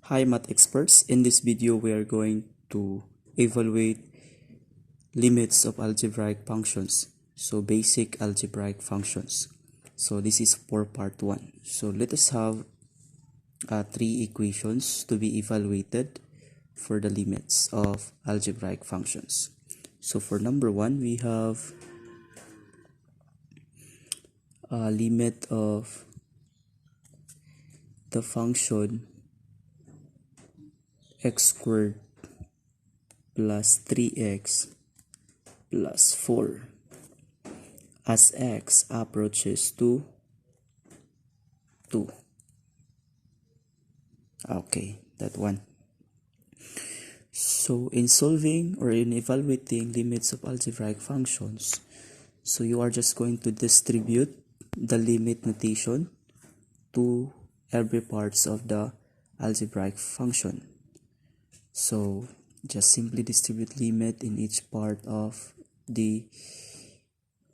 Hi math experts, in this video we are going to evaluate limits of algebraic functions. So basic algebraic functions. So this is for part 1. So let us have three equations to be evaluated for the limits of algebraic functions. So for number 1 we have a limit of the function x squared plus 3x plus 4 as x approaches to 2. Okay, that one. So in solving or in evaluating limits of algebraic functions, so you are just going to distribute the limit notation to every parts of the algebraic function. So just simply distribute limit in each part of the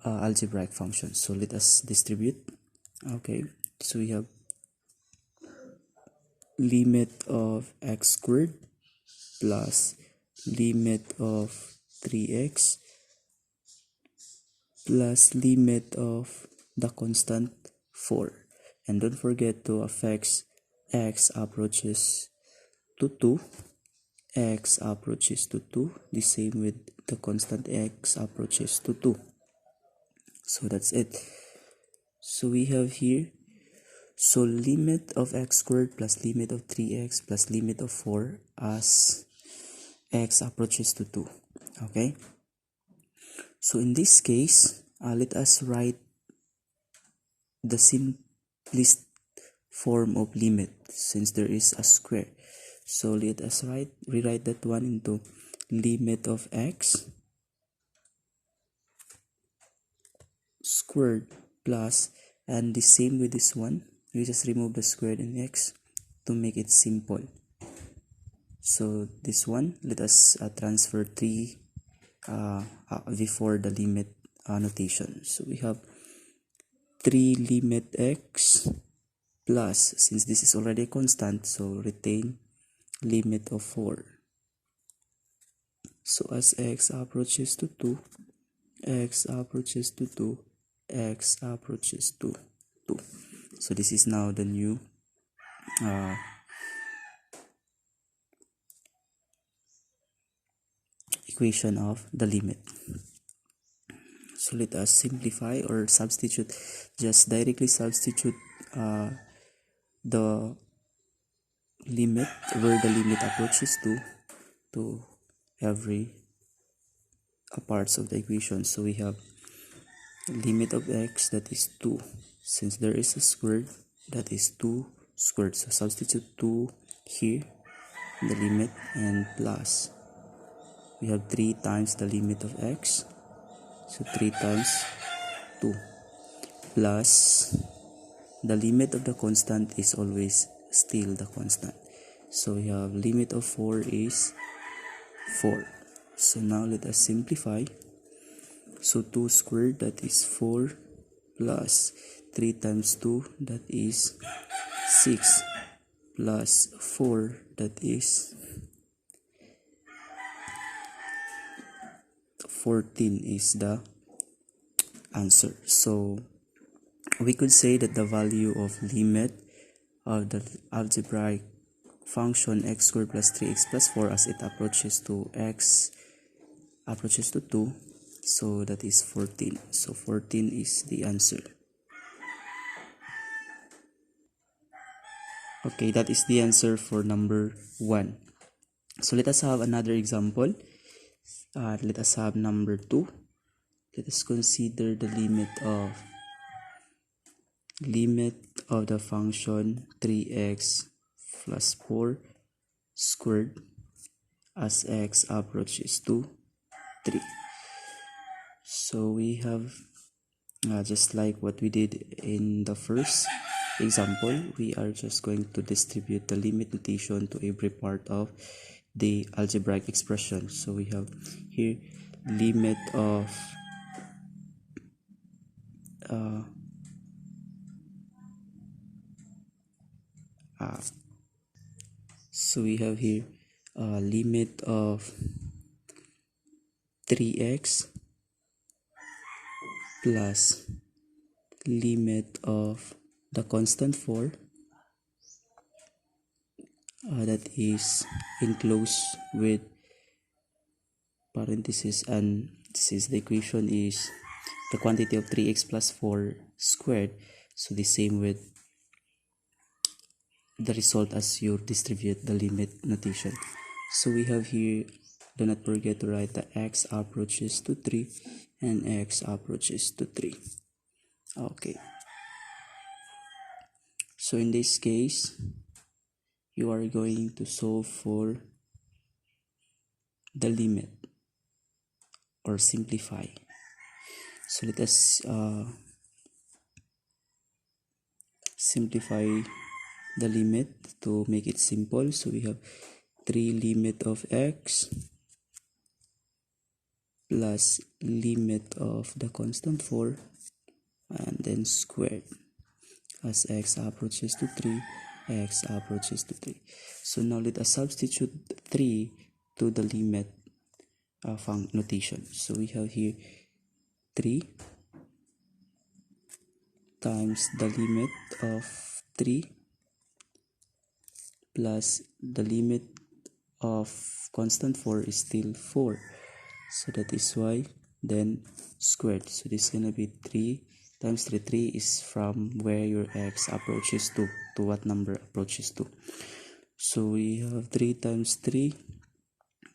algebraic function. So let us distribute. Okay, so we have limit of x squared plus limit of 3x plus limit of the constant 4, and don't forget to affix x approaches to 2, x approaches to 2, the same with the constant x approaches to 2. So that's it. So we have here, so limit of x squared plus limit of 3x plus limit of 4 as x approaches to 2. Okay, so in this case, let us write the simplest form of limit since there is a square. So let us rewrite that one into limit of x squared plus, and the same with this one, we just remove the squared in x to make it simple. So this one, let us transfer 3 before the limit notation. So we have 3 limit x plus, since this is already a constant, so retain limit of 4. So as x approaches to 2, x approaches to 2, x approaches to 2. So this is now the new equation of the limit. So let us simplify or substitute, just directly substitute the limit where the limit approaches to every parts of the equation. So we have limit of x, that is 2, since there is a squared, that is 2 squared, so substitute 2 here in the limit, and plus we have 3 times the limit of x, so 3 times 2, plus the limit of the constant is always still the constant, so we have limit of 4 is 4. So now let us simplify. So 2 squared, that is 4, plus 3 times 2, that is 6, plus 4, that is 14 is the answer. So we could say that the value of limit of the algebraic function x squared plus 3x plus 4 as it approaches to x approaches to 2, so that is 14. So 14 is the answer. Okay, that is the answer for number 1. So let us have another example. Let us have number 2. Let us consider the limit of the function 3x plus 4 squared as x approaches to 3. So we have just like what we did in the first example, we are just going to distribute the limit notation to every part of the algebraic expression. So we have here limit of So we have here limit of 3x plus limit of the constant 4 that is enclosed with parenthesis, and this is the equation is the quantity of 3x plus 4 squared. So the same with the result as you distribute the limit notation. So we have here, do not forget to write the x approaches to 3 and x approaches to 3. Okay, so in this case you are going to solve for the limit or simplify. So let us simplify the limit to make it simple. So we have 3 limit of x plus limit of the constant 4 and then squared as x approaches to 3, x approaches to 3. So now let us substitute 3 to the limit notation. So we have here 3 times the limit of 3 plus the limit of constant 4 is still 4. So that is why then squared. So this is gonna be 3 times 3. 3 is from where your x approaches to what number approaches to. So we have 3 times 3,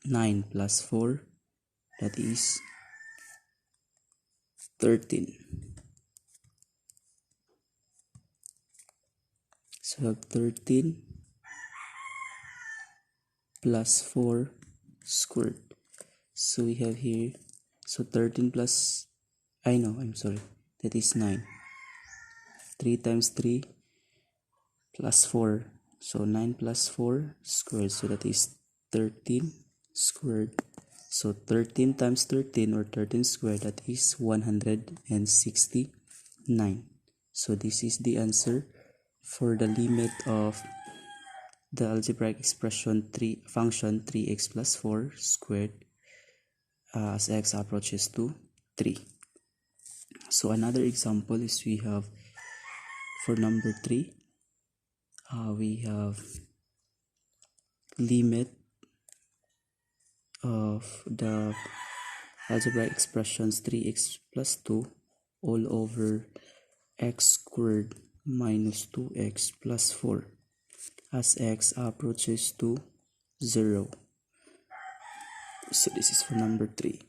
9 plus 4, that is 13. So we have 13 plus 4 squared. So we have here, so 13 plus, that is 9. 3 times 3 plus 4, so 9 plus 4 squared, so that is 13 squared. So 13 times 13 or 13 squared, that is 169. So this is the answer for the limit of the algebraic expression function 3x plus 4 squared as x approaches to 3. So another example is we have for number 3, we have limit of the algebraic expressions 3x plus 2 all over x squared minus 2x plus 4 as x approaches to 0. So this is for number 3.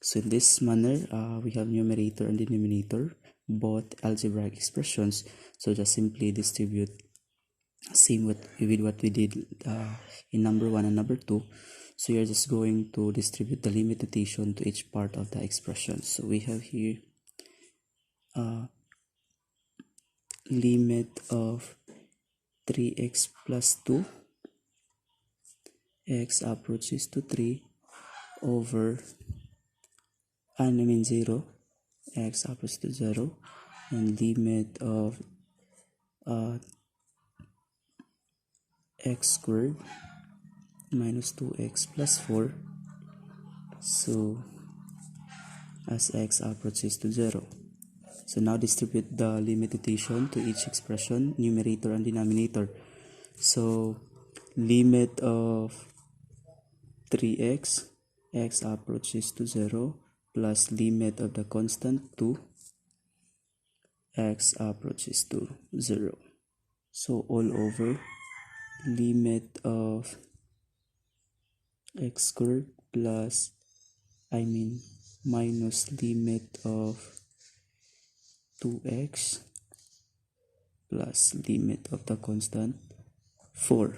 So in this manner, we have numerator and denominator, both algebraic expressions. So just simply distribute same with what we did in number 1 and number 2. So you're just going to distribute the limit notation to each part of the expression. So we have here limit of 3x plus 2, x approaches to 3 over 0, x approaches to 0, and limit of x squared minus 2x plus 4, so as x approaches to 0. So now distribute the limit notation to each expression, numerator and denominator. So limit of 3x, x approaches to 0, plus limit of the constant 2, x approaches to 0. So all over limit of x squared plus minus limit of 2x plus limit of the constant 4.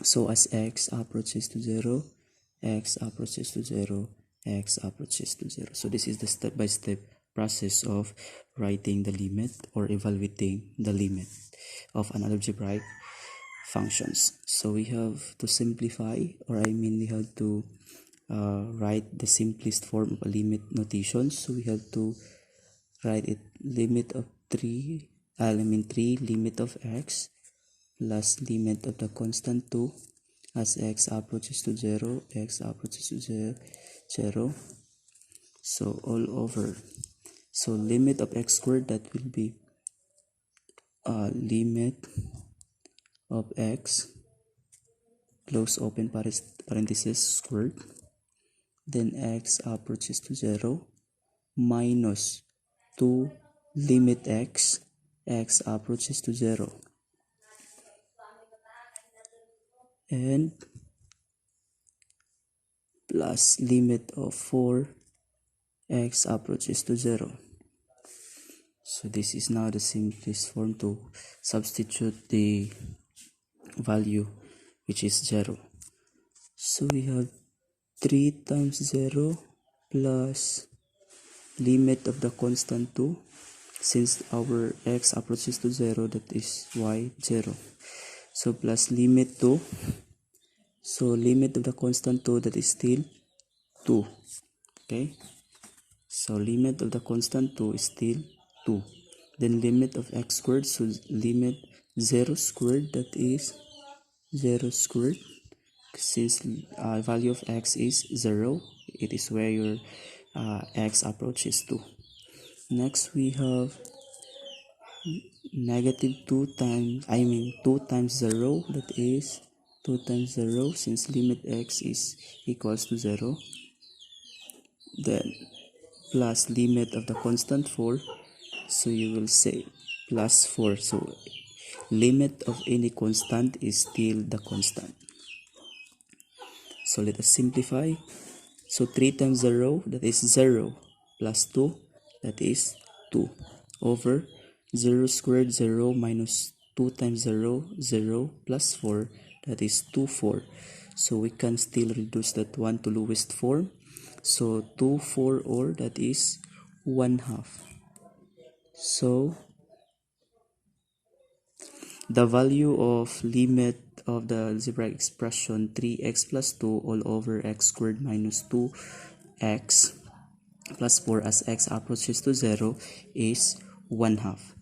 So as x approaches to 0, x approaches to 0, x approaches to 0. So this is the step-by-step process of writing the limit or evaluating the limit of an algebraic functions. So we have to simplify, we have to write the simplest form of a limit notation. So we have to write it limit of 3 limit of x plus limit of the constant 2 as x approaches to 0, x approaches to 0. So all over. So limit of x squared, that will be limit of x close open parenthesis squared, then x approaches to 0 minus 2 limit x approaches to 0, and plus limit of 4 x approaches to 0. So this is now the simplest form to substitute the value, which is 0. So we have 3 times 0 plus limit of the constant 2, since our x approaches to 0, that is y 0. So plus limit 2, so limit of the constant 2, that is still 2. Okay, so limit of the constant 2 is still 2. Then limit of x squared, so limit 0 squared, that is 0 squared, since value of x is 0, it is where your x approaches to. Next we have negative 2 times 0, that is 2 times 0, since limit x is equals to 0. Then plus limit of the constant 4, so you will say plus 4. So limit of any constant is still the constant. So let us simplify. So 3 times 0, that is 0, plus 2, that is 2, over 0 squared 0 minus 2 times 0, 0 plus 4, that is 2, 4. So we can still reduce that one to lowest form. So 2, 4, or that is 1/2. So the value of limit of the algebraic expression 3x plus 2 all over x squared minus 2x plus 4 as x approaches to 0 is 1/2.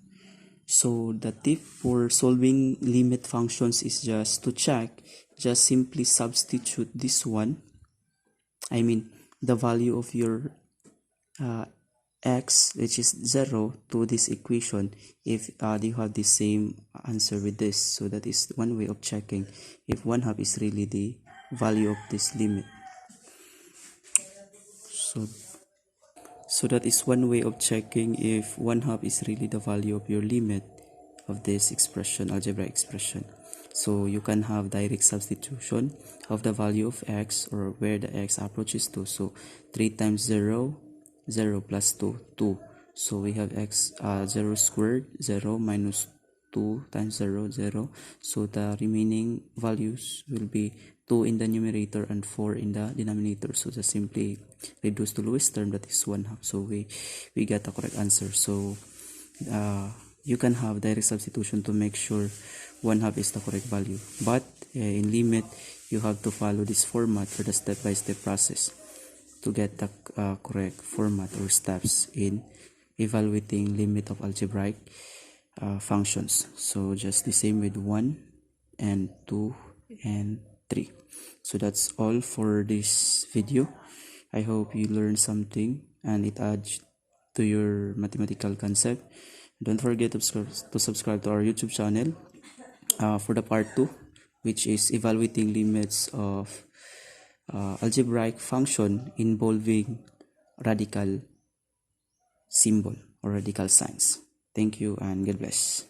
So the tip for solving limit functions is just to check, just simply substitute this one, the value of your x, which is 0, to this equation if you have the same answer with this. So that is one way of checking if 1/2 is really the value of this limit. So that is one way of checking if 1/2 is really the value of your limit of this expression, algebraic expression. So you can have direct substitution of the value of x, or where the x approaches to. So 3 times 0, 0 plus 2, 2. So we have x 0 squared, 0 minus 2 times 0, 0. So the remaining values will be 2 in the numerator and 4 in the denominator. So just simply reduce to lowest term, that is 1/2. So we got the correct answer. So you can have direct substitution to make sure 1/2 is the correct value. But in limit, you have to follow this format for the step-by-step process to get the correct format or steps in evaluating limit of algebraic functions. So just the same with 1 and 2 and 3. So that's all for this video. I hope you learned something and it adds to your mathematical concept. Don't forget to subscribe to our YouTube channel for the part 2, which is evaluating limits of algebraic function involving radical symbol or radical signs. Thank you and God bless.